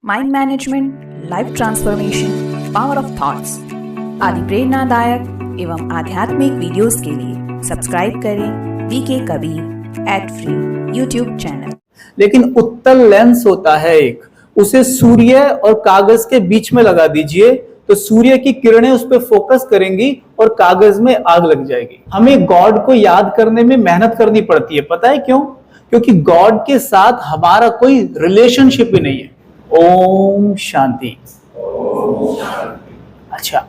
Mind management, life transformation, power of thoughts आदि प्रेरणादायक एवं आध्यात्मिक वीडियोस के लिए सब्सक्राइब करें VK Kabir @free YouTube channel. लेकिन उत्तल लेंस होता है एक, उसे सूर्य और कागज के बीच में लगा दीजिए तो सूर्य की किरणें उस पर फोकस करेंगी और कागज में आग लग जाएगी। हमें गॉड को याद करने में मेहनत करनी पड़ती है, पता है क्यों? क्योंकि गॉड के साथ हमारा कोई रिलेशनशिप ही नहीं है। ओम शांति। अच्छा,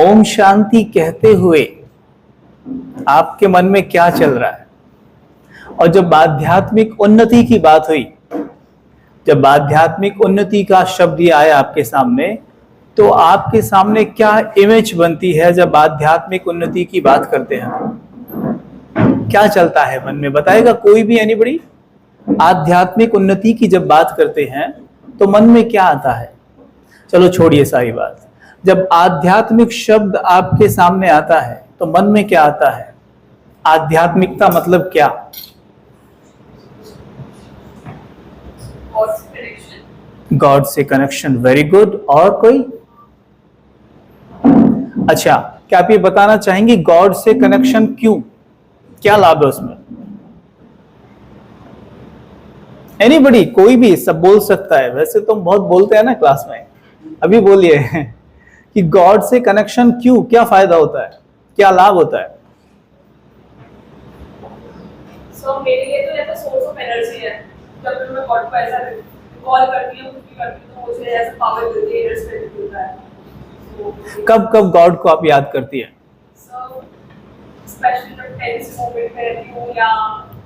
ओम शांति कहते हुए आपके मन में क्या चल रहा है? और जब आध्यात्मिक उन्नति की बात हुई, जब आध्यात्मिक उन्नति का शब्द ही आया आपके सामने, तो आपके सामने क्या इमेज बनती है? जब आध्यात्मिक उन्नति की बात करते हैं क्या चलता है मन में, बताएगा कोई भी? एनीबॉडी? आध्यात्मिक उन्नति की जब बात करते हैं तो मन में क्या आता है? चलो छोड़िए सारी बात। जब आध्यात्मिक शब्द आपके सामने आता है तो मन में क्या आता है? आध्यात्मिकता मतलब क्या? गॉड से कनेक्शन। Very good. और कोई? अच्छा, क्या आप ये बताना चाहेंगे गॉड से कनेक्शन क्यों, क्या लाभ है उसमें? एनीबॉडी? कोई भी सब बोल सकता है। वैसे तो हम बहुत बोलते हैं ना क्लास में, अभी बोलिए कि गॉड से कनेक्शन क्यों, क्या फायदा होता है, क्या लाभ होता है? मेरे लिए तो ऐसा सोर्स ऑफ एनर्जी है। जब मैं गॉड को ऐसा कॉल करती हूँ, कुछ भी करती हूँ, तो मुझे ऐसा पावर मिलती है, रिस्पेक्ट मिलता है। कब कब गॉड को आप याद करती है? स्पेशली जब टेंस मोमेंट में रहती हूँ, या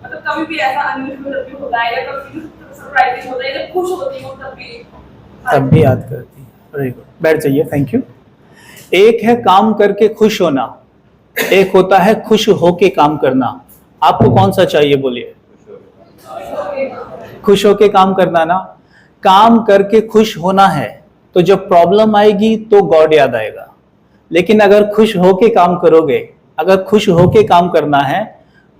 मतलब कभी भी ऐसा अनयूजुअल होता है, या कभी सरप्राइजिंग होता है, जब खुश होती हूँ तब भी याद करती है। वेरी गुड, बैठ जाइए। Thank you. एक है काम करके खुश होना, एक होता है खुश होके काम करना। आपको कौन सा चाहिए बोलिए? खुश होके काम करना ना। काम करके खुश होना है तो जब प्रॉब्लम आएगी तो गॉड याद आएगा। लेकिन अगर खुश होके काम करोगे, अगर खुश होके काम करना है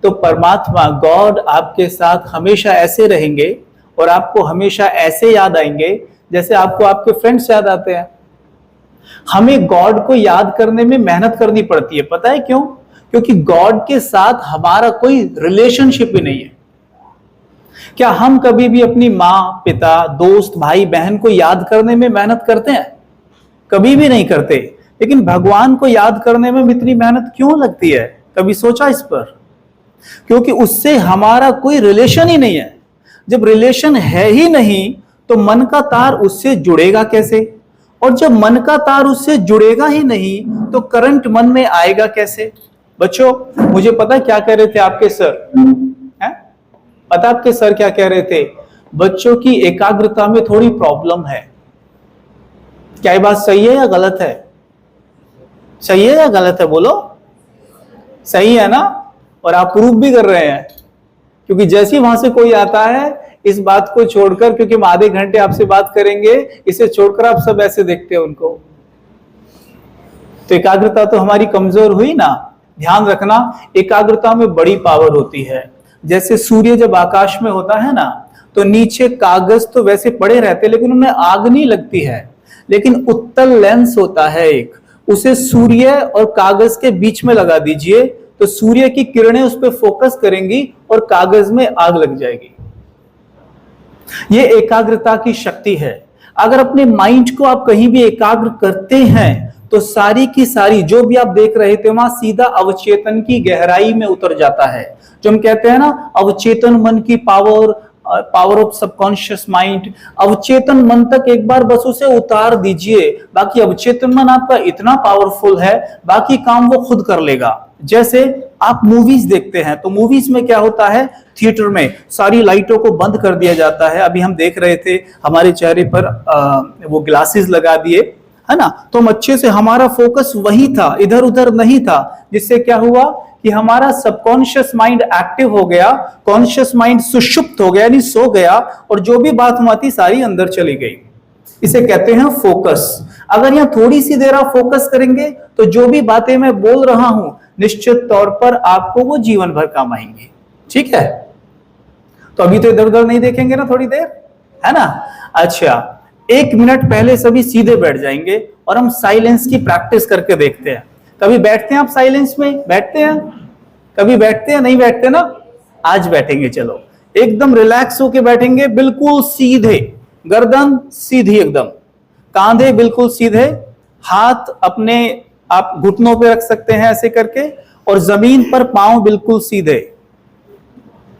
तो परमात्मा गॉड आपके साथ हमेशा ऐसे रहेंगे और आपको हमेशा ऐसे याद आएंगे जैसे आपको आपके फ्रेंड्स याद आते हैं। हमें गॉड को याद करने में मेहनत करनी पड़ती है, पता है क्यों? क्योंकि गॉड के साथ हमारा कोई रिलेशनशिप ही नहीं है। क्या हम कभी भी अपनी माँ, पिता, दोस्त, भाई, बहन को याद करने में मेहनत करते हैं? कभी भी नहीं करते। लेकिन भगवान को याद करने में इतनी मेहनत क्यों लगती है? कभी सोचा इस पर? क्योंकि उससे हमारा कोई रिलेशन ही नहीं है। जब रिलेशन है ही नहीं तो मन का तार उससे जुड़ेगा कैसे? और जब मन का तार उससे जुड़ेगा ही नहीं तो करंट मन में आएगा कैसे? बच्चों, मुझे पता क्या कह रहे थे आपके सर? हैं? पता आपके सर क्या कह रहे थे? बच्चों की एकाग्रता में थोड़ी प्रॉब्लम है। क्या ये बात सही है या गलत है? सही है या गलत है? बोलो। सही है ना? और आप प्रूफ भी कर रहे हैं, क्योंकि जैसे ही वहां से कोई आता है इस बात को छोड़कर, क्योंकि हम आधे घंटे आपसे बात करेंगे, इसे छोड़कर आप सब ऐसे देखते हैं उनको, तो एकाग्रता तो हमारी कमजोर हुई ना। ध्यान रखना, एकाग्रता में बड़ी पावर होती है। जैसे सूर्य जब आकाश में होता है ना, तो नीचे कागज तो वैसे पड़े रहते लेकिन उनमें आग नहीं लगती है। लेकिन उत्तल लेंस होता है एक, उसे सूर्य और कागज के बीच में लगा दीजिए तो सूर्य की किरणें उस पर फोकस करेंगी और कागज में आग लग जाएगी। ये एकाग्रता की शक्ति है। अगर अपने माइंड को आप कहीं भी एकाग्र करते हैं तो सारी की सारी जो भी आप देख रहे थे वहां सीधा अवचेतन की गहराई में उतर जाता है। जो हम कहते हैं ना, अवचेतन मन की power, power of subconscious mind. अवचेतन मन तक एक बार बस उसे उतार दीजिए, बाकी अवचेतन मन आपका इतना पावरफुल है, बाकी काम वो खुद कर लेगा। जैसे आप मूवीज देखते हैं तो मूवीज में क्या होता है, थिएटर में सारी लाइटों को बंद कर दिया जाता है। अभी हम देख रहे थे, हमारे चेहरे पर वो ग्लासेस लगा दिए, है ना, तो हम अच्छे से, हमारा फोकस वही था, इधर उधर नहीं था। जिससे क्या हुआ कि हमारा सबकॉन्शियस माइंड एक्टिव हो गया, कॉन्शियस माइंड सुषुप्त हो गया, यानी सो गया, और जो भी बात हुआ थी सारी अंदर चली गई। इसे कहते हैं फोकस। अगर यहाँ थोड़ी सी देर आप फोकस करेंगे तो जो भी बातें मैं बोल रहा हूं निश्चित तौर पर आपको वो जीवन भर काम आएंगे। ठीक है? तो अभी तो इधर उधर नहीं देखेंगे ना थोड़ी देर, है ना। अच्छा, 1 मिनट पहले सभी सीधे बैठ जाएंगे और हम साइलेंस की प्रैक्टिस करके देखते हैं। कभी बैठते हैं आप साइलेंस में? बैठते हैं? कभी बैठते हैं? नहीं बैठते ना? आज बैठेंगे। चलो एकदम रिलैक्स होके बैठेंगे, बिल्कुल सीधे, गर्दन सीधी एकदम, कांधे बिल्कुल सीधे, हाथ अपने आप घुटनों पे रख सकते हैं ऐसे करके, और जमीन पर पांव बिल्कुल सीधे,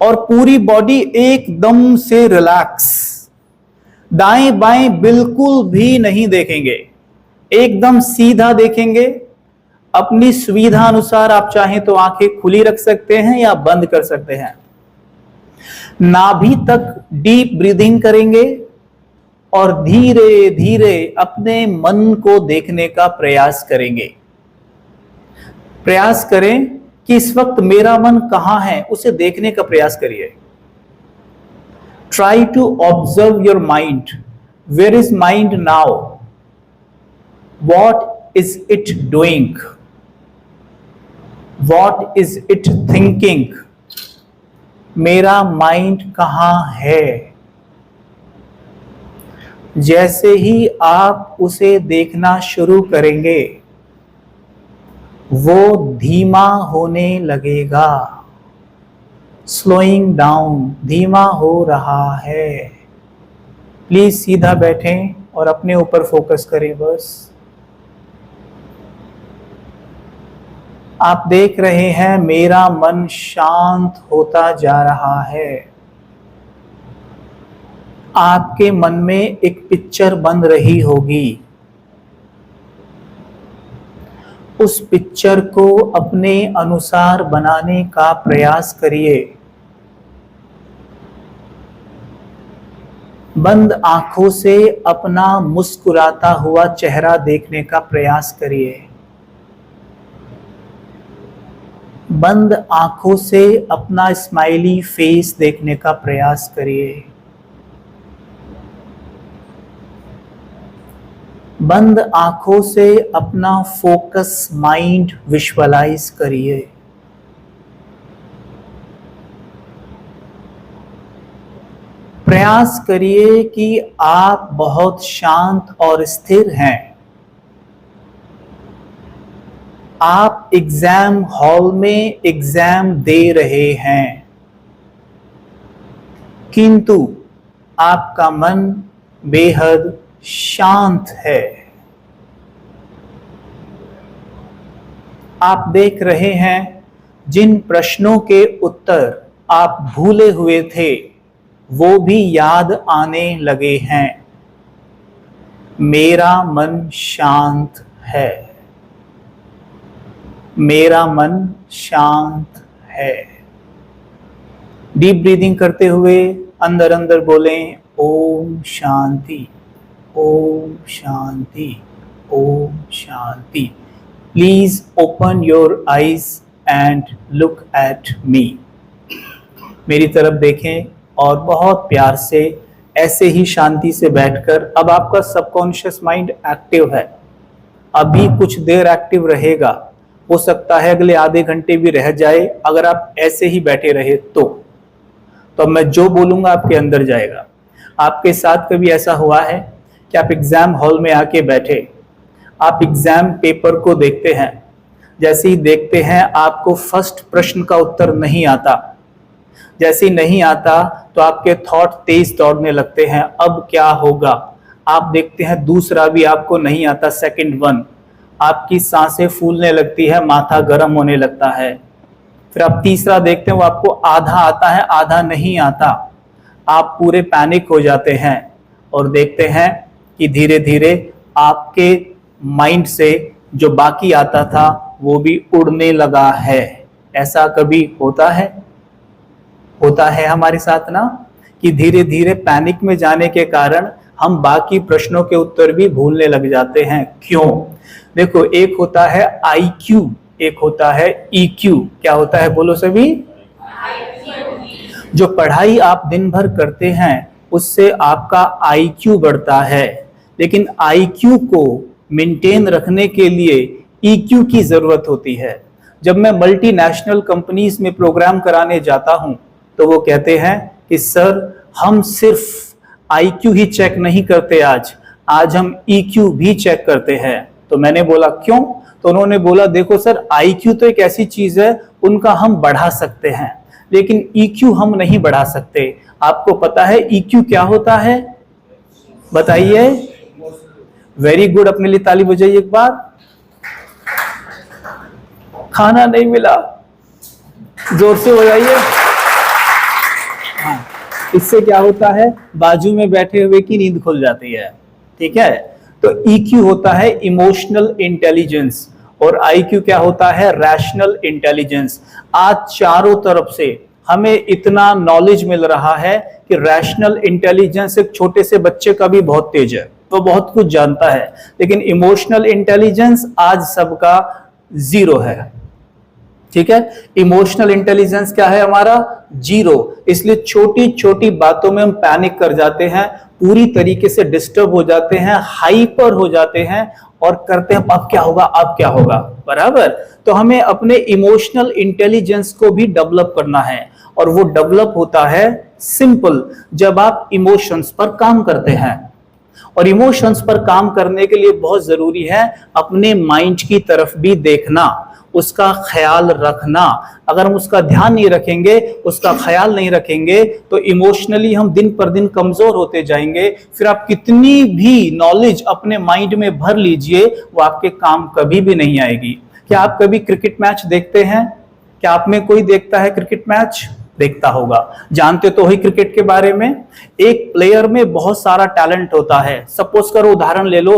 और पूरी बॉडी एकदम से रिलैक्स। दाएं बाएं बिल्कुल भी नहीं देखेंगे, एकदम सीधा देखेंगे। अपनी सुविधा अनुसार आप चाहें तो आंखें खुली रख सकते हैं या बंद कर सकते हैं। नाभि तक डीप ब्रीदिंग करेंगे और धीरे धीरे अपने मन को देखने का प्रयास करेंगे। प्रयास करें कि इस वक्त मेरा मन कहां है, उसे देखने का प्रयास करिए। Try to observe your mind. Where is mind now? What is it doing? What is it thinking? मेरा माइंड कहां है? जैसे ही आप उसे देखना शुरू करेंगे वो धीमा होने लगेगा। स्लोइंग डाउन, धीमा हो रहा है। प्लीज सीधा बैठें और अपने ऊपर फोकस करें बस। आप देख रहे हैं मेरा मन शांत होता जा रहा है। आपके मन में एक पिक्चर बन रही होगी। उस पिक्चर को अपने अनुसार बनाने का प्रयास करिए। बंद आंखों से अपना मुस्कुराता हुआ चेहरा देखने का प्रयास करिए। बंद आंखों से अपना स्माइली फेस देखने का प्रयास करिए। बंद आंखों से अपना फोकस माइंड विजुअलाइज करिए। प्रयास करिए कि आप बहुत शांत और स्थिर हैं। आप एग्जाम हॉल में एग्जाम दे रहे हैं, किंतु आपका मन बेहद शांत है। आप देख रहे हैं जिन प्रश्नों के उत्तर आप भूले हुए थे वो भी याद आने लगे हैं। मेरा मन शांत है। मेरा मन शांत है। डीप ब्रीदिंग करते हुए अंदर अंदर बोलें ओम शांति, ओम शांति, ओम शांति। Please open your eyes and look at me. मेरी तरफ देखें और बहुत प्यार से ऐसे ही शांति से बैठकर, अब आपका सबकॉन्शियस माइंड एक्टिव है, अभी कुछ देर एक्टिव रहेगा, हो सकता है अगले आधे घंटे भी रह जाए अगर आप ऐसे ही बैठे रहे तो मैं जो बोलूंगा आपके अंदर जाएगा। आपके साथ कभी ऐसा हुआ है कि आप एग्जाम हॉल में आके बैठे, आप एग्जाम पेपर को देखते हैं, जैसे ही देखते हैं आपको फर्स्ट प्रश्न का उत्तर नहीं आता, जैसे ही नहीं आता तो आपके थॉट तेज दौड़ने लगते हैं, अब क्या होगा। आप देखते हैं दूसरा भी आपको नहीं आता, सेकंड वन, आपकी सांसें फूलने लगती है, माथा गर्म होने लगता है। फिर आप तीसरा देखते हैं वो आपको आधा आता है, आधा नहीं आता, आप पूरे पैनिक हो जाते हैं और देखते हैं कि धीरे धीरे आपके माइंड से जो बाकी आता था वो भी उड़ने लगा है। ऐसा कभी होता है हमारे साथ ना, कि धीरे धीरे पैनिक में जाने के कारण हम बाकी प्रश्नों के उत्तर भी भूलने लग जाते हैं। क्यों? देखो, एक होता है IQ, एक होता है EQ। क्या होता है बोलो सभी? जो पढ़ाई आप दिन भर करते हैं उससे आपका IQ बढ़ता है, लेकिन IQ को मेंटेन रखने के लिए EQ की जरूरत होती है। जब मैं मल्टीनेशनल कंपनीज में प्रोग्राम कराने जाता हूं तो वो कहते हैं कि सर हम सिर्फ IQ ही चेक नहीं करते, आज आज हम EQ भी चेक करते हैं। तो मैंने बोला क्यों? तो उन्होंने बोला देखो सर, IQ तो एक ऐसी चीज है उनका हम बढ़ा सकते हैं, लेकिन EQ हम नहीं बढ़ा सकते। आपको पता है EQ क्या होता है? बताइए। वेरी गुड, अपने लिए ताली बजाइए एक बार। खाना नहीं मिला, जोर से बजाइए। हाँ, इससे क्या होता है, बाजू में बैठे हुए की नींद खुल जाती है। ठीक है, तो EQ होता है इमोशनल इंटेलिजेंस और IQ क्या होता है, रैशनल इंटेलिजेंस। आज चारों तरफ से हमें इतना नॉलेज मिल रहा है कि रैशनल इंटेलिजेंस एक छोटे से बच्चे का भी बहुत तेज है, वो बहुत कुछ जानता है, लेकिन इमोशनल इंटेलिजेंस आज सबका 0 है। ठीक है, इमोशनल इंटेलिजेंस क्या है हमारा, 0। इसलिए छोटी छोटी बातों में हम पैनिक कर जाते हैं, पूरी तरीके से डिस्टर्ब हो जाते हैं, हाइपर हो जाते हैं और करते हैं अब क्या होगा, अब क्या होगा, बराबर। तो हमें अपने इमोशनल इंटेलिजेंस को भी डेवलप करना है और वो डेवलप होता है सिंपल, जब आप इमोशंस पर काम करते हैं। और इमोशंस पर काम करने के लिए बहुत जरूरी है अपने माइंड की तरफ भी देखना, उसका ख्याल रखना। अगर हम उसका ध्यान नहीं रखेंगे, उसका ख्याल नहीं रखेंगे, तो इमोशनली हम दिन पर दिन कमजोर होते जाएंगे। फिर आप कितनी भी नॉलेज अपने माइंड में भर लीजिए, वो आपके काम कभी भी नहीं आएगी। क्या आप कभी क्रिकेट मैच देखते हैं? क्या आप में कोई देखता है क्रिकेट मैच? देखता होगा, जानते तो ही क्रिकेट के बारे में। एक प्लेयर में बहुत सारा टैलेंट होता है। सपोज करो, उदाहरण ले लो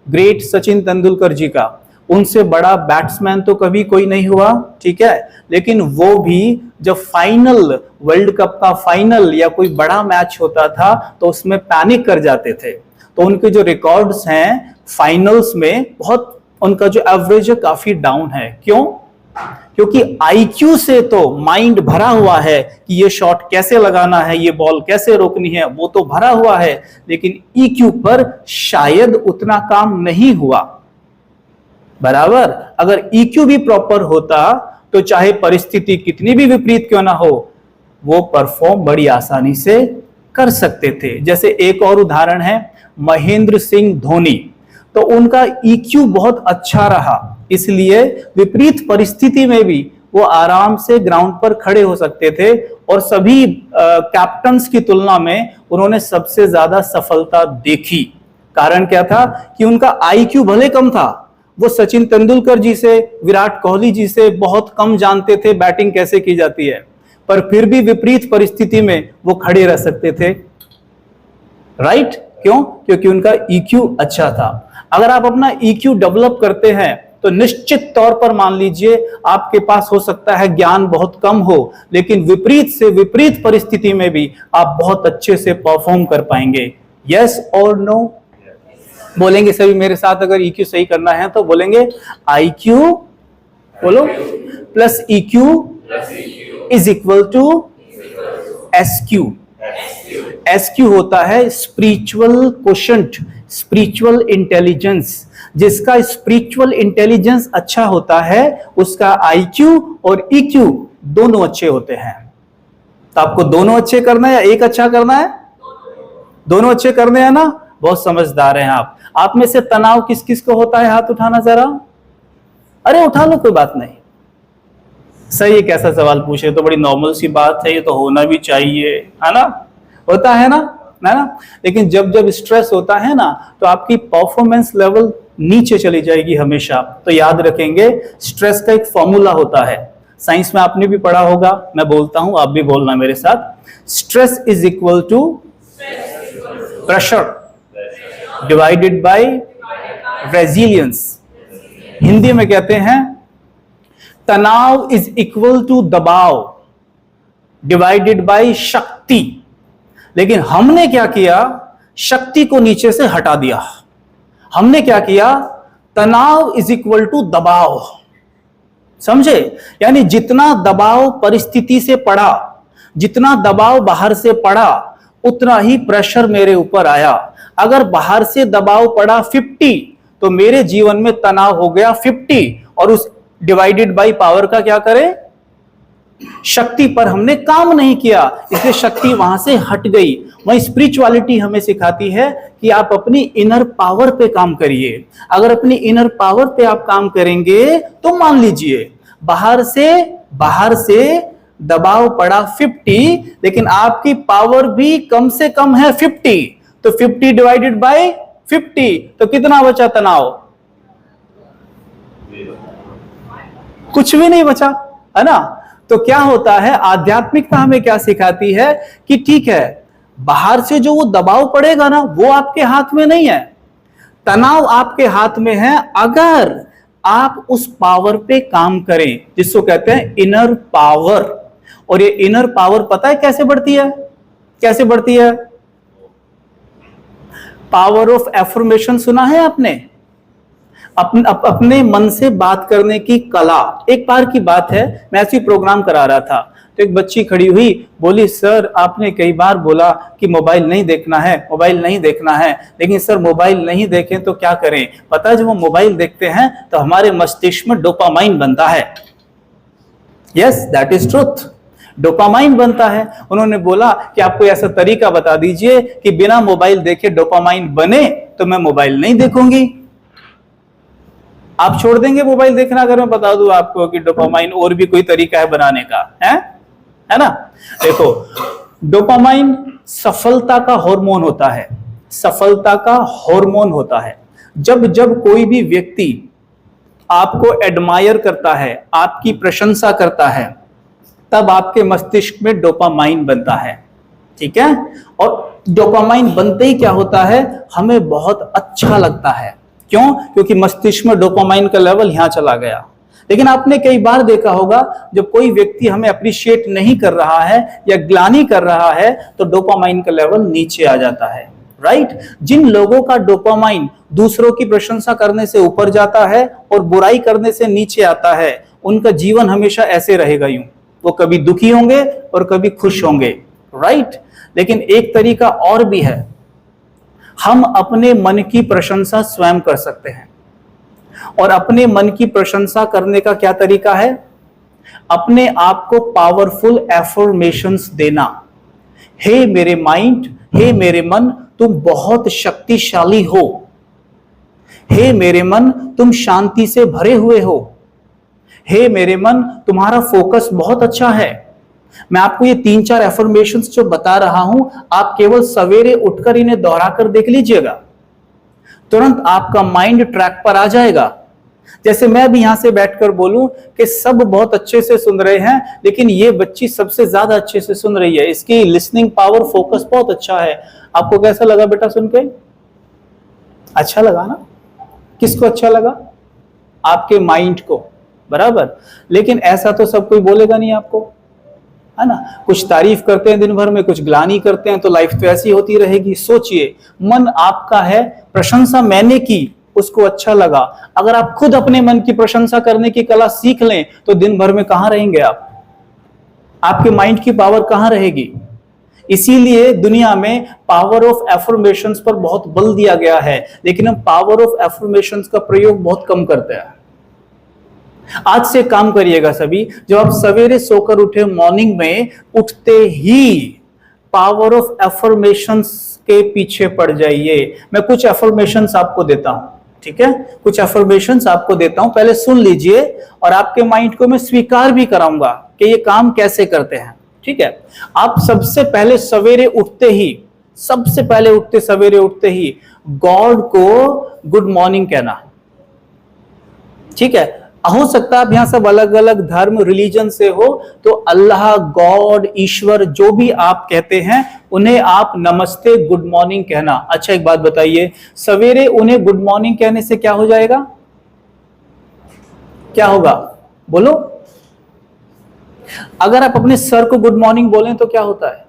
ग्रेट सचिन तेंदुलकर जी का, उनसे बड़ा बैट्समैन तो कभी कोई नहीं हुआ, ठीक है, लेकिन वो भी जब फाइनल, वर्ल्ड कप का फाइनल या कोई बड़ा मैच होता था तो उसमें पैनिक कर जाते थे। तो उनके जो रिकॉर्ड्स हैं फाइनल्स में, बहुत उनका जो एवरेज है काफी डाउन है। क्यों? क्योंकि IQ से तो माइंड भरा हुआ है कि ये शॉट कैसे लगाना है, ये बॉल कैसे रोकनी है, वो तो भरा हुआ है, लेकिन EQ पर शायद उतना काम नहीं हुआ, बराबर। अगर EQ भी प्रॉपर होता तो चाहे परिस्थिति कितनी भी विपरीत क्यों ना हो, वो परफॉर्म बड़ी आसानी से कर सकते थे। जैसे एक और उदाहरण है महेंद्र सिंह धोनी, तो उनका EQ बहुत अच्छा रहा, इसलिए विपरीत परिस्थिति में भी वो आराम से ग्राउंड पर खड़े हो सकते थे और सभी कैप्टन्स की तुलना में उन्होंने सबसे ज्यादा सफलता देखी। कारण क्या था कि उनका IQ भले कम था, वो सचिन तेंदुलकर जी से, विराट कोहली जी से बहुत कम जानते थे बैटिंग कैसे की जाती है, पर फिर भी विपरीत परिस्थिति में वो खड़े रह सकते थे। राइट? क्यों? क्योंकि उनका EQ अच्छा था। अगर आप अपना EQ डेवलप करते हैं तो निश्चित तौर पर मान लीजिए आपके पास हो सकता है ज्ञान बहुत कम हो, लेकिन विपरीत से विपरीत परिस्थिति में भी आप बहुत अच्छे से परफॉर्म कर पाएंगे। यस और नो? बोलेंगे सभी मेरे साथ, अगर EQ सही करना है तो बोलेंगे IQ बोलो plus EQ is equal to SQ। SQ होता है स्पिरिचुअल कोशेंट, स्पिरिचुअल इंटेलिजेंस। जिसका स्पिरिचुअल इंटेलिजेंस अच्छा होता है उसका IQ और EQ दोनों अच्छे होते हैं। तो आपको दोनों अच्छे करना है या एक अच्छा करना है? दोनों अच्छे करने हैं ना, बहुत समझदार हैं आप। आप में से तनाव किस किस को होता है, हाथ उठाना जरा। अरे उठा लो, कोई बात नहीं। सही, एक ऐसा सवाल पूछे तो बड़ी नॉर्मल सी बात है, ये तो होना भी चाहिए, है ना, होता है ना, लेकिन जब जब स्ट्रेस होता है ना तो आपकी परफॉर्मेंस लेवल नीचे चली जाएगी हमेशा। तो याद रखेंगे, स्ट्रेस का एक फॉर्मूला होता है, साइंस में आपने भी पढ़ा होगा, मैं बोलता हूं आप भी बोलना मेरे साथ। Stress is equal to pressure divided by resilience. Hindi में कहते हैं तनाव इज इक्वल टू दबाव डिवाइडेड बाय शक्ति। लेकिन हमने क्या किया, शक्ति को नीचे से हटा दिया। हमने क्या किया, तनाव इज इक्वल टू दबाव। समझे? यानी जितना दबाव परिस्थिति से पड़ा, जितना दबाव बाहर से पड़ा, उतना ही प्रेशर मेरे ऊपर आया। अगर बाहर से दबाव पड़ा 50 तो मेरे जीवन में तनाव हो गया 50, और उस डिवाइडेड बाय पावर का क्या करें, शक्ति पर हमने काम नहीं किया, इसलिए शक्ति वहां से हट गई। वही स्पिरिचुअलिटी हमें सिखाती है कि आप अपनी इनर पावर पे काम करिए। अगर अपनी इनर पावर पे आप काम करेंगे तो मान लीजिए बाहर से दबाव पड़ा 50, लेकिन आपकी पावर भी कम से कम है 50, तो 50 डिवाइडेड बाय 50, तो कितना बचा तनाव? कुछ भी नहीं बचा, है ना। तो क्या होता है, आध्यात्मिकता हमें क्या सिखाती है कि ठीक है, बाहर से जो वो दबाव पड़ेगा ना, वो आपके हाथ में नहीं है, तनाव आपके हाथ में है, अगर आप उस पावर पे काम करें, जिसको कहते हैं इनर पावर। और ये इनर पावर पता है कैसे बढ़ती है? कैसे बढ़ती है? पावर ऑफ एफर्मेशन सुना है आपने? अपने मन से बात करने की कला। एक बार की बात है, मैं ऐसी प्रोग्राम करा रहा था, तो एक बच्ची खड़ी हुई, बोली सर आपने कई बार बोला कि मोबाइल नहीं देखना है, मोबाइल नहीं देखना है, लेकिन सर मोबाइल नहीं देखें तो क्या करें? पता है जब हम मोबाइल देखते हैं तो हमारे मस्तिष्क में डोपामाइन बनता है। Yes, that is truth, dopamine बनता है। उन्होंने बोला कि आप कोई ऐसा तरीका बता दीजिए कि बिना मोबाइल देखे डोपामाइन बने, तो मैं मोबाइल नहीं देखूंगी। आप छोड़ देंगे मोबाइल देखना अगर मैं बता दूं आपको कि डोपामाइन और भी कोई तरीका है बनाने का? है ना। देखो, डोपामाइन सफलता का हार्मोन होता है, सफलता का हार्मोन होता है। जब जब कोई भी व्यक्ति आपको एडमायर करता है, आपकी प्रशंसा करता है, तब आपके मस्तिष्क में डोपामाइन बनता है, ठीक है। और डोपामाइन बनते ही क्या होता है, हमें बहुत अच्छा लगता है। क्यों? क्योंकि मस्तिष्क में डोपामाइन का लेवल यहां चला गया। लेकिन आपने कई बार देखा होगा, जब कोई व्यक्ति हमें अप्रिशिएट नहीं कर रहा है या ग्लानि कर रहा है, तो डोपामाइन का लेवल नीचे आ जाता है, राइट। जिन लोगों का डोपामाइन दूसरों की प्रशंसा करने से ऊपर जाता है और बुराई करने से नीचे आता है, उनका जीवन हमेशा ऐसे रहेगा, यूं वो कभी दुखी होंगे और कभी खुश होंगे, राइट। लेकिन एक तरीका और भी है, हम अपने मन की प्रशंसा स्वयं कर सकते हैं। और अपने मन की प्रशंसा करने का क्या तरीका है? अपने आप को पावरफुल एफर्मेशंस देना। हे मेरे माइंड, हे मेरे मन, तुम बहुत शक्तिशाली हो। हे मेरे मन, तुम शांति से भरे हुए हो। हे मेरे मन, तुम्हारा फोकस बहुत अच्छा है। मैं आपको ये 3-4 एफर्मेशंस जो बता रहा हूं, आप केवल सवेरे उठकर इन्हें दोहराकर देख लीजिएगा, तुरंत आपका माइंड ट्रैक पर आ जाएगा। जैसे मैं भी यहां से बैठकर बोलूं कि सब बहुत अच्छे से सुन रहे हैं, लेकिन ये बच्ची सबसे ज्यादा अच्छे से सुन रही है, इसकी लिसनिंग पावर, फोकस बहुत अच्छा है। आपको कैसा लगा बेटा सुन के? अच्छा लगा ना? किसको अच्छा लगा? आपके माइंड को, बराबर। लेकिन ऐसा तो सब कोई बोलेगा नहीं आपको, है ना। कुछ तारीफ करते हैं दिन भर में, कुछ ग्लानि करते हैं, तो लाइफ तो ऐसी होती रहेगी। सोचिए, मन आपका है, प्रशंसा मैंने की, उसको अच्छा लगा। अगर आप खुद अपने मन की प्रशंसा करने की कला सीख लें, तो दिन भर में कहां रहेंगे आप? आपके माइंड की पावर कहां रहेगी? इसीलिए दुनिया में पावर ऑफ एफर्मेशंस पर बहुत बल दिया गया है, लेकिन हम पावर ऑफ एफर्मेशंस का प्रयोग बहुत कम करते हैं। आज से काम करिएगा सभी, जब आप सवेरे सोकर उठे, मॉर्निंग में उठते ही पावर ऑफ एफर्मेशंस के पीछे पड़ जाइए। मैं कुछ एफर्मेशंस आपको देता हूं, ठीक है। कुछ एफर्मेशंस आपको देता हूं, पहले सुन लीजिए, और आपके माइंड को मैं स्वीकार भी कराऊंगा कि ये काम कैसे करते हैं, ठीक है। आप सबसे पहले सवेरे उठते ही, सवेरे उठते ही गॉड को गुड मॉर्निंग कहना, ठीक है। हो सकता है आप यहां सब अलग अलग धर्म, रिलीजन से हो, तो अल्लाह, गॉड, ईश्वर, जो भी आप कहते हैं, उन्हें आप नमस्ते, गुड मॉर्निंग कहना। अच्छा, एक बात बताइए, सवेरे उन्हें गुड मॉर्निंग कहने से क्या हो जाएगा? क्या होगा? बोलो। अगर आप अपने सर को गुड मॉर्निंग बोलें तो क्या होता है?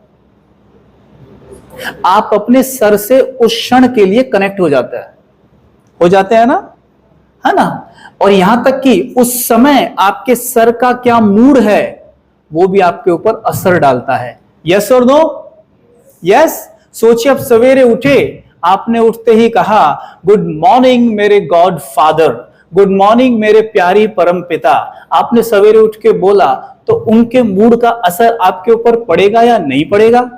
आप अपने सर से उस क्षण के लिए कनेक्ट हो जाते हैं ना, है ना। और यहां तक कि उस समय आपके सर का क्या मूड है, वो भी आपके ऊपर असर डालता है। यस और नो? यस। सोचिए, आप सवेरे उठे, आपने उठते ही कहा गुड मॉर्निंग मेरे गॉड फादर, गुड मॉर्निंग मेरे प्यारी परम पिता, आपने सवेरे उठ के बोला, तो उनके मूड का असर आपके ऊपर पड़ेगा या नहीं पड़ेगा?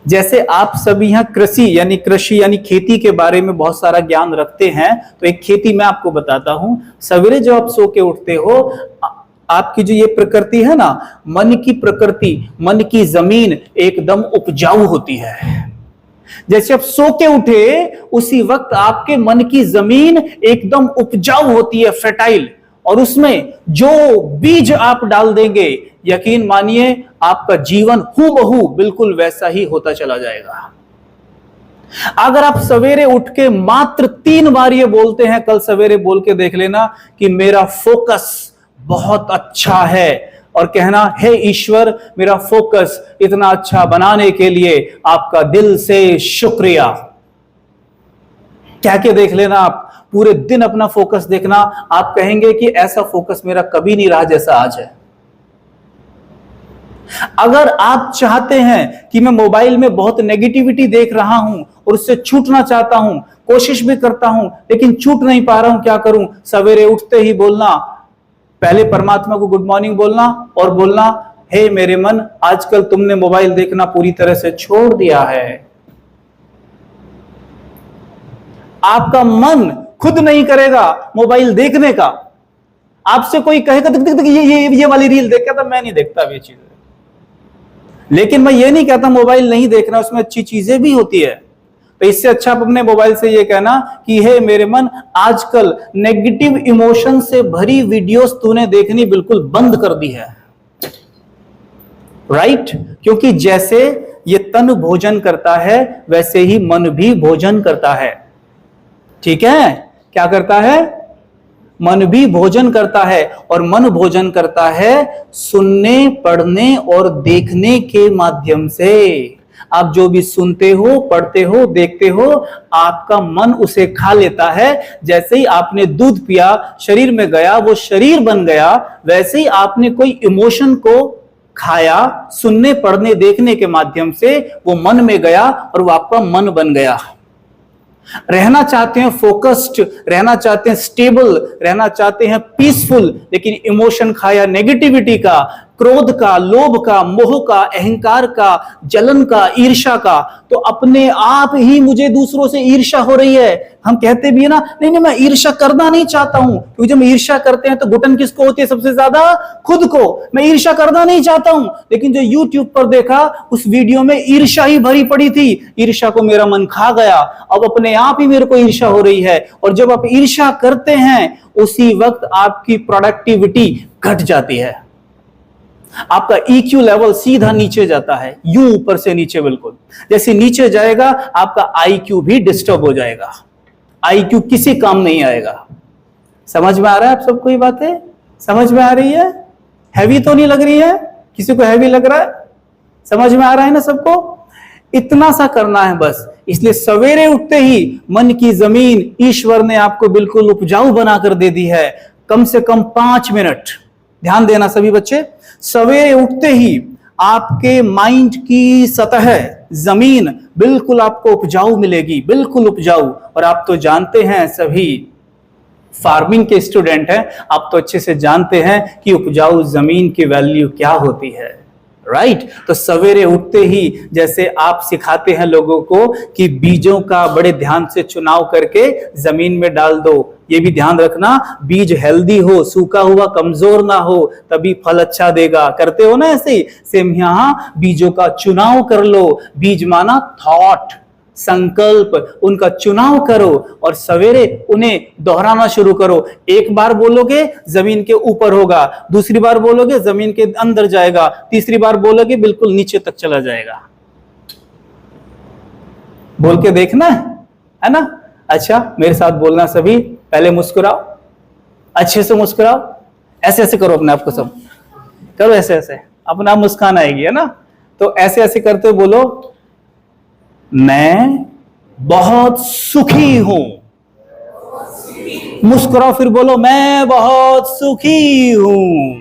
जैसे आप सभी यहाँ कृषि यानी खेती के बारे में बहुत सारा ज्ञान रखते हैं, तो एक खेती मैं आपको बताता हूं। सवेरे जब आप सो के उठते हो, आपकी जो ये प्रकृति है ना, मन की प्रकृति, मन की जमीन एकदम उपजाऊ होती है। जैसे आप सो के उठे, उसी वक्त आपके मन की जमीन एकदम उपजाऊ होती है, फर्टाइल, और उसमें जो बीज आप डाल देंगे, यकीन मानिए आपका जीवन हूबहू बिल्कुल वैसा ही होता चला जाएगा। अगर आप सवेरे उठ के मात्र 3 बार ये बोलते हैं, कल सवेरे बोल के देख लेना कि मेरा फोकस बहुत अच्छा है, और कहना हे ईश्वर मेरा फोकस इतना अच्छा बनाने के लिए आपका दिल से शुक्रिया। कह के देख लेना, आप पूरे दिन अपना फोकस देखना, आप कहेंगे कि ऐसा फोकस मेरा कभी नहीं रहा जैसा आज है। अगर आप चाहते हैं कि मैं मोबाइल में बहुत नेगेटिविटी देख रहा हूं और उससे छूटना चाहता हूं, कोशिश भी करता हूं लेकिन छूट नहीं पा रहा हूं, क्या करूं? सवेरे उठते ही बोलना, पहले परमात्मा को गुड मॉर्निंग बोलना और बोलना, हे मेरे मन, आजकल तुमने मोबाइल देखना पूरी तरह से छोड़ दिया है। आपका मन खुद नहीं करेगा मोबाइल देखने का। आपसे कोई कहेगा ये वाली रील देख, कहता मैं नहीं देखता ये चीज। लेकिन मैं ये नहीं कहता मोबाइल नहीं देखना, उसमें अच्छी चीजें भी होती है। तो इससे अच्छा आप अपने मोबाइल से ये कहना कि हे मेरे मन, आजकल नेगेटिव इमोशन से भरी वीडियोस तूने देखनी बिल्कुल बंद कर दी है। राइट? क्योंकि जैसे ये तन भोजन करता है, वैसे ही मन भी भोजन करता है। ठीक है? क्या करता है? मन भी भोजन करता है, और मन भोजन करता है सुनने, पढ़ने और देखने के माध्यम से। आप जो भी सुनते हो, पढ़ते हो, देखते हो, आपका मन उसे खा लेता है। जैसे ही आपने दूध पिया, शरीर में गया, वो शरीर बन गया। वैसे ही आपने कोई इमोशन को खाया, सुनने, पढ़ने, देखने के माध्यम से वो मन में गया और वो आपका मन बन गया। रहना चाहते हैं फोकस्ड, रहना चाहते हैं स्टेबल, रहना चाहते हैं पीसफुल, लेकिन इमोशन खाया नेगेटिविटी का, क्रोध का, लोभ का, मोह का, अहंकार का, जलन का, ईर्ष्या का, तो अपने आप ही मुझे दूसरों से ईर्ष्या हो रही है। हम कहते भी है ना, नहीं नहीं मैं ईर्ष्या करना नहीं चाहता हूं, क्योंकि जब ईर्ष्या करते हैं तो घुटन किसको होती है सबसे ज्यादा? खुद को। मैं ईर्ष्या करना नहीं चाहता हूं, लेकिन जो यूट्यूब पर देखा उस वीडियो में ईर्ष्या ही भरी पड़ी थी, ईर्ष्या को मेरा मन खा गया, अब अपने आप ही मेरे को ईर्ष्या हो रही है। और जब आप ईर्ष्या करते हैं, उसी वक्त आपकी प्रोडक्टिविटी घट जाती है, आपका EQ लेवल सीधा नीचे जाता है, यूं ऊपर से नीचे। बिल्कुल जैसे नीचे जाएगा, आपका IQ भी डिस्टर्ब हो जाएगा, IQ किसी काम नहीं आएगा। समझ में आ रहा है आप सबको? ये बातें समझ में आ रही है? हैवी तो नहीं लग रही है? किसी को हैवी लग रहा है? समझ में आ रहा है ना सबको? इतना सा करना है बस। इसलिए सवेरे उठते ही मन की जमीन ईश्वर ने आपको बिल्कुल उपजाऊ बनाकर दे दी है। कम से कम 5 मिनट ध्यान देना सभी बच्चे। सवेरे उठते ही आपके माइंड की सतह, जमीन बिल्कुल आपको उपजाऊ मिलेगी, बिल्कुल उपजाऊ। और आप तो जानते हैं, सभी फार्मिंग के स्टूडेंट हैं, आप तो अच्छे से जानते हैं कि उपजाऊ जमीन की वैल्यू क्या होती है। राइट? तो सवेरे उठते ही जैसे आप सिखाते हैं लोगों को कि बीजों का बड़े ध्यान से चुनाव करके जमीन में डाल दो, ये भी ध्यान रखना बीज हेल्दी हो, सूखा हुआ कमजोर ना हो, तभी फल अच्छा देगा। करते हो ना ऐसे ही? सेम यहां बीजों का चुनाव कर लो। बीज माना थॉट, संकल्प, उनका चुनाव करो और सवेरे उन्हें दोहराना शुरू करो। एक बार बोलोगे जमीन के ऊपर होगा, दूसरी बार बोलोगे जमीन के अंदर जाएगा, तीसरी बार बोलोगे बिल्कुल नीचे तक चला जाएगा। बोल के देखना है ना? अच्छा, मेरे साथ बोलना सभी। पहले मुस्कुराओ, अच्छे से मुस्कुराओ, ऐसे ऐसे करो अपने आप को, सब करो ऐसे ऐसे, अपना मुस्कान आएगी, है ना? तो ऐसे ऐसे करते बोलो, मैं बहुत सुखी हूं। मुस्कुराओ, फिर बोलो मैं बहुत सुखी हूं।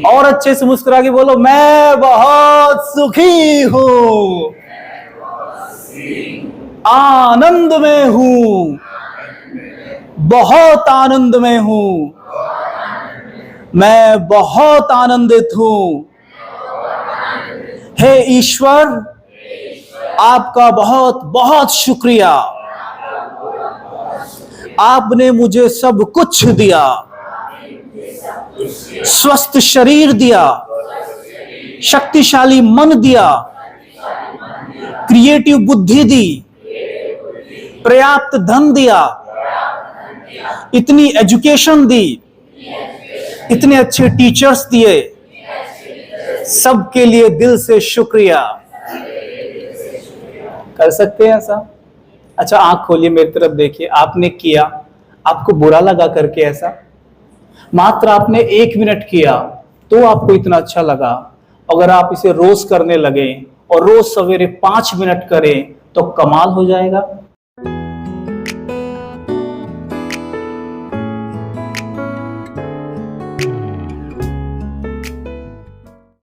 और अच्छे से मुस्कुरा के बोलो, मैं बहुत सुखी हूं, आनंद में हूं, बहुत आनंद में हूं, मैं बहुत आनंदित हूं। हे ईश्वर, आपका बहुत बहुत शुक्रिया। आपने मुझे सब कुछ दिया, स्वस्थ शरीर दिया, शक्तिशाली मन दिया, क्रिएटिव बुद्धि दी, पर्याप्त धन दिया, इतनी एजुकेशन दी, इतने अच्छे टीचर्स दिए। सबके लिए दिल से शुक्रिया। कर सकते हैं ऐसा? अच्छा, आंख खोलिए, मेरी तरफ देखिए। आपने किया, आपको बुरा लगा करके ऐसा? मात्र आपने 1 मिनट किया तो आपको इतना अच्छा लगा। अगर आप इसे रोज करने लगे और रोज सवेरे 5 मिनट करें तो कमाल हो जाएगा।